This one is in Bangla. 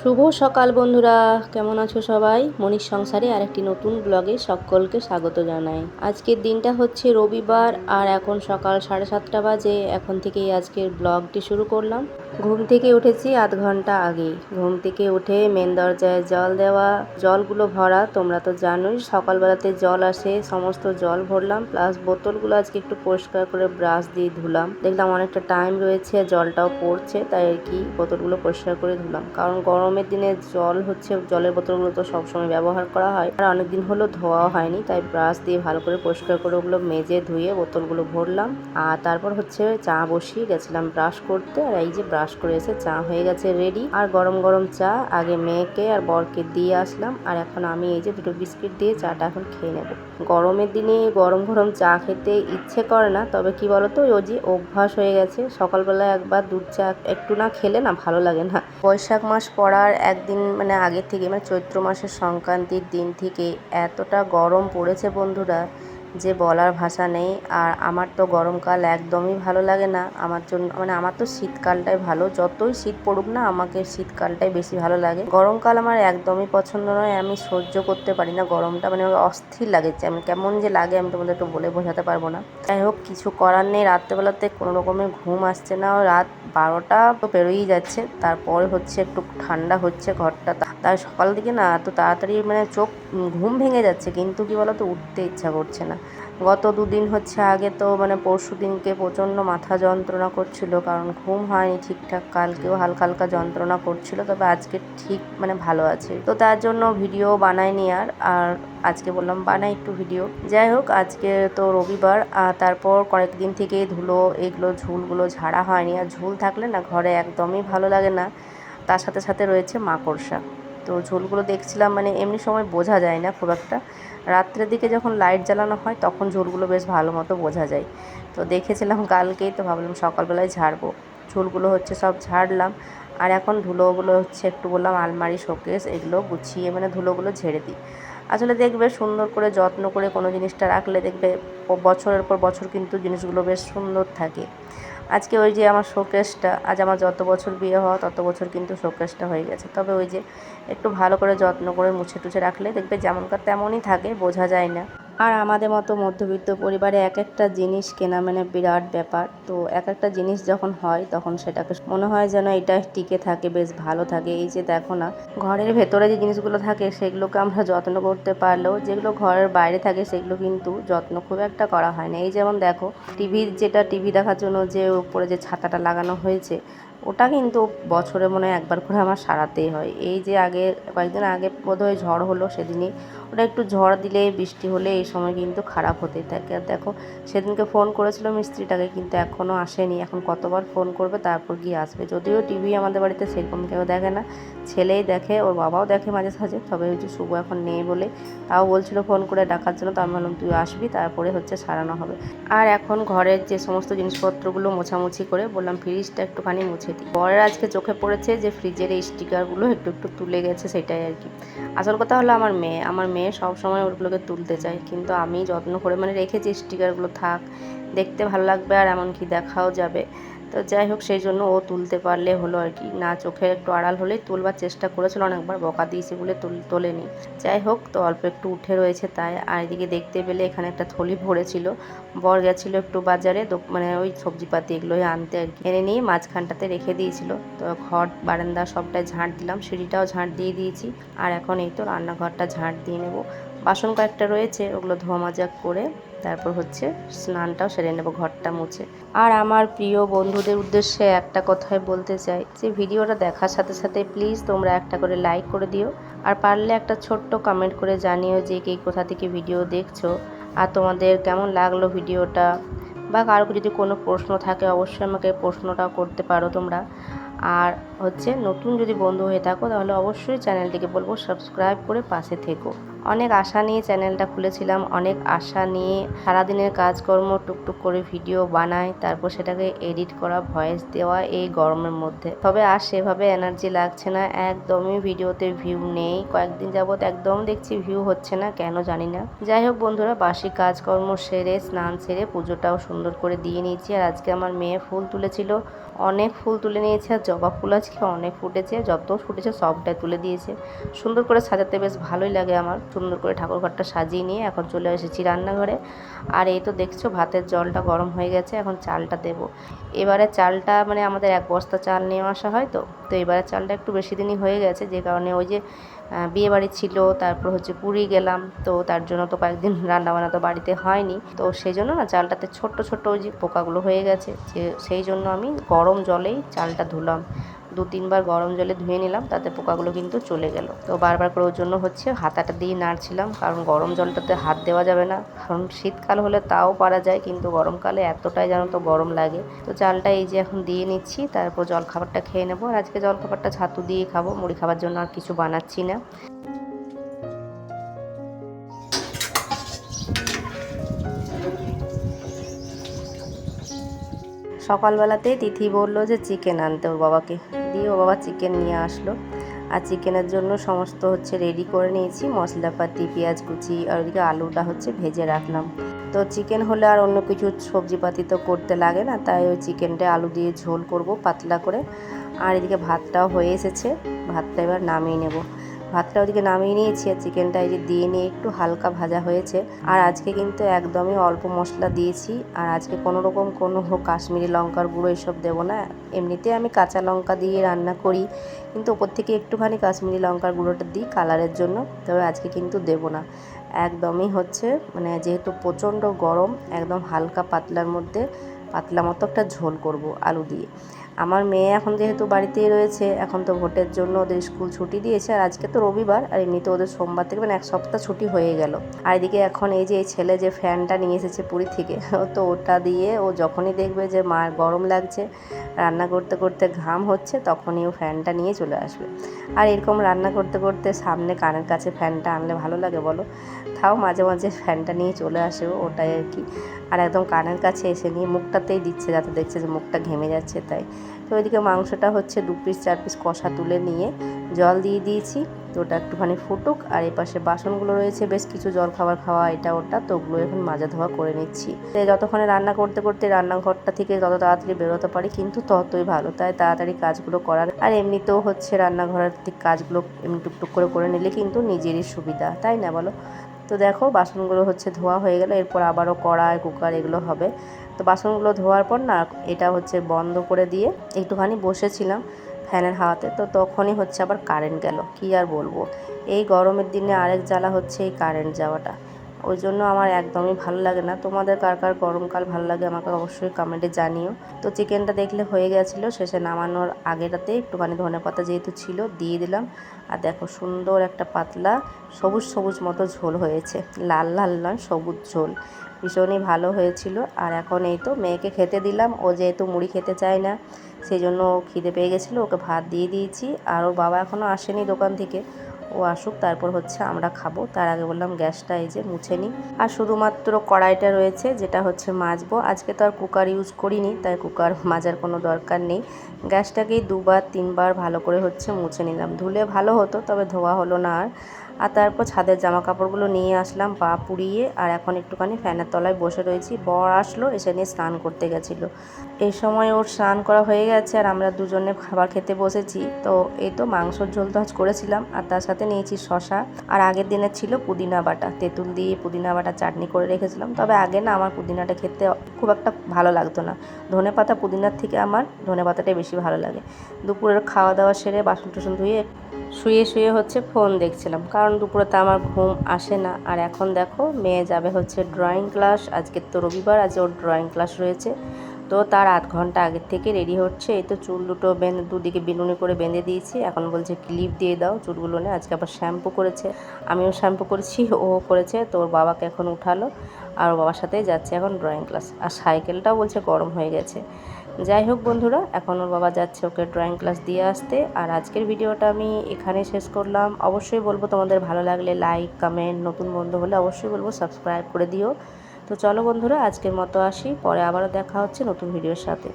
শুভ সকাল বন্ধুরা, কেমন আছো সবাই? মনীষ সংসারে আরেকটি নতুন ব্লগে সকলকে স্বাগত জানাই। আজকের দিনটা হচ্ছে রবিবার আর এখন সকাল 7:30 বাজে। এখন থেকেই আজকের ব্লগটি শুরু করলাম। ঘুম থেকে উঠেছি আধ ঘন্টা আগেই। ঘুম থেকে উঠে মেন দরজায় জল দেওয়া, জলগুলো ভরা। তোমরা তো জানোই সকালবেলাতে জল আসে, সমস্ত জল ভরলাম, প্লাস বোতলগুলো আজকে একটু পরিষ্কার করে ব্রাশ দিয়ে ধুলাম। দেখলাম অনেকটা টাইম রয়েছে, জলটাও পড়ছে, তাই আর কি বোতলগুলো পরিষ্কার করে ধুলাম। কারণ গরমের দিনে জল হচ্ছে, জলের বোতলগুলো তো সবসময় ব্যবহার করা হয় আর অনেকদিন হলো ধোয়াও হয়নি, তাই ব্রাশ দিয়ে ভালো করে পরিষ্কার করে ওগুলো মেজে ধুয়ে বোতলগুলো ভরলাম। আর তারপর হচ্ছে চা বসিয়ে গেছিলাম ব্রাশ করতে। আর এই যে ব্রাশ করে এসে চা হয়ে গেছে রেডি। আর গরম গরম চা আগে মেয়েকে আর বরকে দিয়ে আসলাম, আর এখন আমি এই যে দুটো বিস্কিট দিয়ে চাটা এখন খেয়ে নেব। গরমের দিনে গরম গরম চা খেতে ইচ্ছে করে না, তবে কি বলতো ওই যে অভ্যাস হয়ে গেছে, সকালবেলা একবার দুধ চা একটু না খেলে না ভালো লাগে না। বৈশাখ মাস পড়ার একদিন মানে আগে থেকে, মানে চৈত্র মাসের সংক্রান্তির দিন থেকে এতটা গরম পড়েছে বন্ধুরা যে বলার ভাষা নেই। আর আমার তো গরমকাল একদমই ভালো লাগে না। আমার জন্য মানে আমার তো শীতকালটাই ভালো, যতই শীত পড়ুক না আমাকে শীতকালটাই বেশি ভালো লাগে। গরমকাল আমার একদমই পছন্দ নয়, আমি সহ্য করতে পারি না গরমটা, মানে আমার অস্থির লাগে, আমি কেমন যে লাগে আমি তোমাদের একটু বলে বোঝাতে পারবো না। যাই হোক, কিছু করার নেই। রাত্রেবেলাতে কোনো রকমের ঘুম আসছে না, রাত 12টা তো পেরোই যাচ্ছে, তারপরে হচ্ছে একটু ঠান্ডা হচ্ছে ঘরটা। তাই সকাল দিকে না এত তাড়াতাড়ি মানে চোখ ঘুম ভেঙে যাচ্ছে, কিন্তু কি বলতো উঠতে ইচ্ছা করছে না। গত দুদিন হচ্ছে আগে তো মানে পরশু দিনকে প্রচণ্ড মাথা যন্ত্রণা করছিল, কারণ ঘুম হয়নি ঠিকঠাক। কালকেও হালকা হালকা যন্ত্রণা করছিল, তবে আজকে ঠিক মানে ভালো আছে। তো তার জন্য ভিডিও বানাইনি আর আজকে বললাম বানাই একটু ভিডিও। যাই হোক, আজকে তো রবিবার, তারপর কয়েকদিন থেকে ধুলো এগুলো ঝুলগুলো ঝাড়া হয়নি। আর ঝুল থাকলে না ঘরে একদমই ভালো লাগে না। তার সাথে সাথে রয়েছে মাকড়সা। তো ঝুলগুলো দেখছিলাম, মানে এমনি সময় বোঝা যায় না খুব একটা, রাত্রের দিকে যখন লাইট জ্বালানো হয় তখন ঝুলগুলো বেশ ভালো মতো বোঝা যায়। তো দেখেছিলাম কালকেই, তো ভাবলাম সকালবেলায় ঝাড়বো। ঝুলগুলো হচ্ছে সব ঝাড়লাম। আর এখন ধুলোগুলো হচ্ছে একটু বললাম আলমারি শোকেস এগুলো গুছিয়ে মানে ধুলোগুলো ঝেড়ে দিই। আসলে দেখবে সুন্দর করে যত্ন করে কোনো জিনিসটা রাখলে দেখবে বছরের পর বছর কিন্তু জিনিসগুলো বেশ সুন্দর থাকে। আজকে ওই যে আমার শোকেসটা, আজ আমার যত বছর বিয়ে হওয়া তত বছর কিন্তু শোকেসটা হয়ে গেছে। তবে ওই যে একটু ভালো করে যত্ন করে মুছে টুছে রাখলে দেখবে যেমনকার তেমনই থাকে, বোঝা যায় না। আর আমাদের মতো মধ্যবিত্ত পরিবারে এক একটা জিনিস কেনা মানে বিরাট ব্যাপার। তো এক একটা জিনিস যখন হয় তখন সেটাকে মনে হয় যেন এটা টিকে থাকে, বেশ ভালো থাকে। এই যে দেখো না, ঘরের ভেতরে যে জিনিসগুলো থাকে সেগুলোকে আমরা যত্ন করতে পারলেও যেগুলো ঘরের বাইরে থাকে সেগুলো কিন্তু যত্ন খুব একটা করা হয় না। এই যেমন দেখো, টিভি দেখার জন্য যে উপরে যে ছাতাটা লাগানো হয়েছে, ওটা কিন্তু বছরে মনে হয় একবার করে আমার সারাতেই হয়। এই যে কয়েকদিন আগে বোধহয় ঝড় হলো, সেদিনই ওটা একটু ঝড় দিলে বৃষ্টি হলে এই সময় কিন্তু খারাপ হতেই থাকে। আর দেখো, সেদিনকে ফোন করেছিল মিস্ত্রিটাকে, কিন্তু এখনও আসেনি। এখন কতবার ফোন করবে তারপর গিয়ে আসবে। যদিও টিভি আমাদের বাড়িতে সেরকম কেউ দেখে না, ছেলেই দেখে, ওর বাবাও দেখে মাঝে সাঝে। তবে হচ্ছে শুভ এখন নেই বলে তাও বলছিল ফোন করে ডাকার জন্য, তো আমি বললাম তুই আসবি, তারপরে হচ্ছে সারানো হবে। আর এখন ঘরের যে সমস্ত জিনিসপত্রগুলো মোছামুছি করে বললাম ফ্রিজটা একটুখানি মুছে দিই। পরের আজকে চোখে পড়েছে যে ফ্রিজের এই স্টিকারগুলো একটু একটু তুলে গেছে, সেটাই আর কি। আসল কথা হলো আমার মেয়ে সবসময় ওগুলোকে তুলতে চায়, কিন্তু আমি যত্ন করে মানে রেখেছি স্টিকারগুলো থাক, দেখতে ভালো লাগবে আর এমনকি দেখাও যাবে। তো যাই হোক, সেই জন্য ও তুলতে পারলে হলো আর কি। না চোখের একটু আড়াল হলেই তুলবার চেষ্টা করেছিল, অনেকবার বকা দিয়েছি বলে তোলেনি। যাই হোক, তো অল্প একটু উঠে রয়েছে তাই। আর এদিকে দেখতে পেলে এখানে একটা থলি ভরেছিল, বর গেছিলো একটু বাজারে, মানে ওই সবজিপাতি এগুলোই আনতে আর কি। এনে নিয়ে মাঝখানটাতে রেখে দিয়েছিল। তো ঘর বারান্দা সবটাই ঝাঁট দিলাম, সিঁড়িটাও ঝাঁট দিয়ে দিয়েছি। আর এখন এই তো রান্নাঘরটা ঝাঁট দিয়ে নেব। বাসন কয়েকটা রয়েছে, ওগুলো ধোয়া মাজা করে তারপর হচ্ছে স্নানটাও সেরে নেব ঘরটা মুছে। আর আমার প্রিয় বন্ধুদের উদ্দেশ্যে একটা কথাই বলতে চাই যে ভিডিওটা দেখার সাথে সাথে প্লিজ তোমরা একটা করে লাইক করে দিও, আর পারলে একটা ছোট্ট কমেন্ট করে জানিও যে কে কোথা থেকে ভিডিও দেখছো আর তোমাদের কেমন লাগলো ভিডিওটা। বা কারো যদি কোনো প্রশ্ন থাকে অবশ্যই আমাকে প্রশ্নটাও করতে পারো তোমরা। আর হচ্ছে নতুন যদি বন্ধু হয়ে থাকো তাহলে অবশ্যই চ্যানেলটিকে বলবো সাবস্ক্রাইব করে পাশে থেকো। অনেক আশা নিয়ে চ্যানেলটা খুলেছিলাম, অনেক আশা নিয়ে সারাদিনের কাজকর্ম টুকটুক করে ভিডিও বানাই, তারপর সেটাকে এডিট করা, ভয়েস দেওয়া এই গরমের মধ্যে। তবে আর সেভাবে এনার্জি লাগছে না, একদমই ভিডিওতে ভিউ নেই। কয়েকদিন যাবত একদম দেখছি ভিউ হচ্ছে না, কেন জানি না। যাই হোক বন্ধুরা, বাসি কাজকর্ম সেরে স্নান সেরে পুজোটাও সুন্দর করে দিয়ে নিয়েছি। আর আজকে আমার মেয়ে ফুল তুলেছিল, অনেক ফুল তুলে নিয়েছে, আর জবা ফুল আজকে অনেক ফুটেছে, যত ফুটেছে সবটাই তুলে দিয়েছে। সুন্দর করে সাজাতে বেশ ভালোই লাগে আমার। সুন্দর করে ঠাকুরঘরটা সাজিয়ে নিয়ে এখন চলে এসেছি রান্নাঘরে। আর এই তো দেখছো ভাতের জলটা গরম হয়ে গেছে, এখন চালটা দেব। এবারে চালটা মানে আমাদের 1 বস্তা চাল নিয়ে আসা হয়, তো এবারে চালটা একটু বেশি দিনই হয়ে গেছে, যে কারণে ওই যে বিয়েবাড়ি ছিল, তারপর হচ্ছে পুরী গেলাম, তো তার জন্য তো কয়েকদিন রান্নাবান্না তো বাড়িতে হয়নি, তো সেই জন্য না চালটাতে ছোট্ট ছোট্ট ওই যে পোকাগুলো হয়ে গেছে, যে সেই জন্য আমি গরম জলেই চালটা ধুলাম। 2-3 বার গরম জলে ধুয়ে নিলাম, তাতে পোকাগুলো কিন্তু চলে গেল। তো বারবার করে ওর জন্য হচ্ছে হাতাটা দিয়ে নাড়ছিলাম, কারণ গরম জলটাতে হাত দেওয়া যাবে না, কারণ শীতকাল হলে তাও পারা যায়, কিন্তু গরমকালে এতটাই যেন তো গরম লাগে। তো চালটা এই যে এখন দিয়ে নিচ্ছি, তারপর জলখাবারটা খেয়ে নেবো। আর আজকে জলখাবারটা ছাতু দিয়ে খাবো, মুড়ি খাবার জন্য আর কিছু বানাচ্ছি না। সকালবেলাতেই তিথি বললো যে চিকেন আনতে ওর বাবাকে, দিয়ে ও বাবা চিকেন নিয়ে আসলো। আর চিকেনের জন্য সমস্ত হচ্ছে রেডি করে নিয়েছি, মশলাপাতি, পেঁয়াজ কুচি, আর ওইদিকে আলুটা হচ্ছে ভেজে রাখলাম। তো চিকেন হলে আর অন্য কিছু সবজিপাতি তো করতে লাগে না, তাই ওই চিকেনটা আলু দিয়ে ঝোল করব পাতলা করে। আর এদিকে ভাতটাও হয়ে এসেছে, ভাতটা এবার নামিয়ে নেব। ভাতটা ওদিকে নামিয়ে নিয়েছি, আর চিকেনটা এই যে দিয়ে নিয়ে একটু হালকা ভাজা হয়েছে। আর আজকে কিন্তু একদমই অল্প মশলা দিয়েছি, আর আজকে কোনো রকম কোনো কাশ্মীরি লঙ্কার গুঁড়ো এসব দেবো না। এমনিতে আমি কাঁচা লঙ্কা দিয়ে রান্না করি, কিন্তু ওপর থেকে একটুখানি কাশ্মীরি লঙ্কার গুঁড়োটা দিই কালারের জন্য, তবে আজকে কিন্তু দেবো না। একদমই হচ্ছে মানে যেহেতু প্রচণ্ড গরম, একদম হালকা পাতলার মধ্যে পাতলা মতো একটা ঝোল করব আলু দিয়ে। আমার মেয়ে এখন যেহেতু বাড়িতেই রয়েছে, এখন তো ভোটের জন্য ওদের স্কুল ছুটি দিয়েছে, আর আজকে তো রবিবার, আর এমনিতে ওদের সোমবার থেকে মানে 1 সপ্তাহ ছুটি হয়ে গেল। আর এদিকে এখন এই যে এই ছেলে যে ফ্যানটা নিয়ে এসেছে পুরী থেকে, তো ওটা দিয়ে ও যখনই দেখবে যে মার গরম লাগছে, রান্না করতে করতে ঘাম হচ্ছে, তখনই ও ফ্যানটা নিয়ে চলে আসবে। আর এরকম রান্না করতে করতে সামনে কানের কাছে ফ্যানটা আনলে ভালো লাগে বলো? তাও মাঝে মাঝে ফ্যানটা নিয়ে চলে আসে ওটাই আর কি। আর একদম কানের কাছে এসে নিয়ে মুখটাতেই দিচ্ছে, যাতে দেখছে যে মুখটা ঘেমে যাচ্ছে তাই। তো ওইদিকে মাংসটা হচ্ছে 2 পিস 4 পিস কষা তুলে নিয়ে জল দিয়ে দিয়েছি, তো ওটা একটুখানি ফুটুক। আর এই পাশে বাসনগুলো রয়েছে বেশ কিছু, জল খাবার খাওয়া এটা ওটা, তো ওগুলো এখন মাজা ধোয়া করে নিচ্ছি। যতক্ষণে রান্না করতে করতে রান্নাঘরটা থেকে যত তাড়াতাড়ি বেরোতে পারি কিন্তু ততই ভালো, তাই তাড়াতাড়ি কাজগুলো করার। আর এমনিতেও হচ্ছে রান্নাঘরের ঠিক কাজগুলো এমনি টুকটুক করে নিলে কিন্তু নিজেরই সুবিধা, তাই না বলো? তো দেখো বাসনগুলো হচ্ছে ধোয়া হয়ে গেল, এরপর আবারও কড়াই কুকার এগুলো হবে। তো বাসনগুলো ধোয়ার পর না এটা হচ্ছে বন্ধ করে দিয়ে একটুখানি বসেছিলাম ফ্যানের হাওয়াতে, তো তখনই হচ্ছে আবার কারেন্ট গেল। কি আর বলবো, এই গরমের দিনে আরেক জ্বালা হচ্ছে এই কারেন্ট যাওয়াটা, ওই জন্য আমার একদমই ভালো লাগে না। তোমাদের কার কার গরমকাল ভালো লাগে আমাকে অবশ্যই কমেন্টে জানিও। তো চিকেনটা দেখলে হয়ে গেছিলো, শেষে নামানোর আগেটাতে একটুখানি ধনেপাতা যেহেতু ছিল দিয়ে দিলাম। আর দেখো সুন্দর একটা পাতলা সবুজ সবুজ মতো ঝোল হয়েছে, লাল লাল নয়, সবুজ ঝোল, ভীষণই ভালো হয়েছিল। আর এখন এই তো মেয়েকে খেতে দিলাম, ও যেহেতু মুড়ি খেতে চায় না, সেই জন্য ও খিদে পেয়ে গেছিলো, ওকে ভাত দিয়ে দিয়েছি। আর ওর বাবা এখনও আসেনি দোকান থেকে, ও আসুক তারপর হচ্ছে আমরা খাবো। তার আগে বললাম গ্যাসটা এই যে মুছে নিই। আর শুধুমাত্র কড়াইটা রয়েছে যেটা হচ্ছে মাজবো, আজকে তো আর কুকার ইউজ করিনি, তাই কুকার মাজার কোনো দরকার নেই। গ্যাসটাকেই 2-3 বার ভালো করে হচ্ছে মুছে নিলাম, ধুলে ভালো হতো, তবে ধোয়া হলো না। আর তারপর ছাদের জামা কাপড়গুলো নিয়ে আসলাম পা পুড়িয়ে, আর এখন একটুখানি ফ্যানের তলায় বসে রয়েছি। বর আসলো, এসে নিয়ে স্নান করতে গেছিলো, এই সময় ওর স্নান করা হয়ে গেছে, আর আমরা দুজনে খাবার খেতে বসেছি। তো এই তো মাংসর ঝোল তো আজ করেছিলাম, আর তার সাথে নিয়েছি শশা, আর আগের দিনের ছিল পুদিনা বাটা, তেঁতুল দিয়ে পুদিনা বাটা চাটনি করে রেখেছিলাম। তবে আগে না আমার পুদিনাটা খেতে খুব একটা ভালো লাগতো না, ধনেপাতা পুদিনার থেকে আমার ধনেপাতাটাই বেশি ভালো লাগে। দুপুরের খাওয়া দাওয়া সেরে বাসন টাসন ধুয়ে শুয়ে শুয়ে হচ্ছে ফোন দেখছিলাম, কারণ দুপুরে তো আমার ঘুম আসে না। আর এখন দেখো মেয়ে যাবে হচ্ছে ড্রয়িং ক্লাস, আজকে তো রবিবার, আজ ওর ড্রয়িং ক্লাস রয়েছে। তো তার আধ ঘন্টা আগের থেকে রেডি হচ্ছে। এই তো চুল দুটো দুদিকে বিনুনি করে বেঁধে দিয়েছি, এখন বলছে ক্লিপ দিয়ে দাও চুলগুলো নিয়ে। আজকে আবার শ্যাম্পু করেছে, আমিও শ্যাম্পু করেছি, ও করেছে। তো ওর বাবাকে এখন উঠালো, আর ওর বাবার সাথেই যাচ্ছে এখন ড্রয়িং ক্লাস। আর সাইকেলটাও বলছে গরম হয়ে গেছে। যাই হোক বন্ধুরা, এখন ওর বাবা যাচ্ছে ওকে ড্রয়িং ক্লাস দিয়ে আসতে। আর আজকের ভিডিওটা আমি এখানে শেষ করলাম। অবশ্যই বলবো তোমাদের ভালো লাগলে লাইক কমেন্ট, নতুন বন্ধু হলে অবশ্যই বলবো সাবস্ক্রাইব করে দিও। তো চলো বন্ধুরা, আজকের মতো আসি, পরে আবারও দেখা হচ্ছে নতুন ভিডিওর সাথে।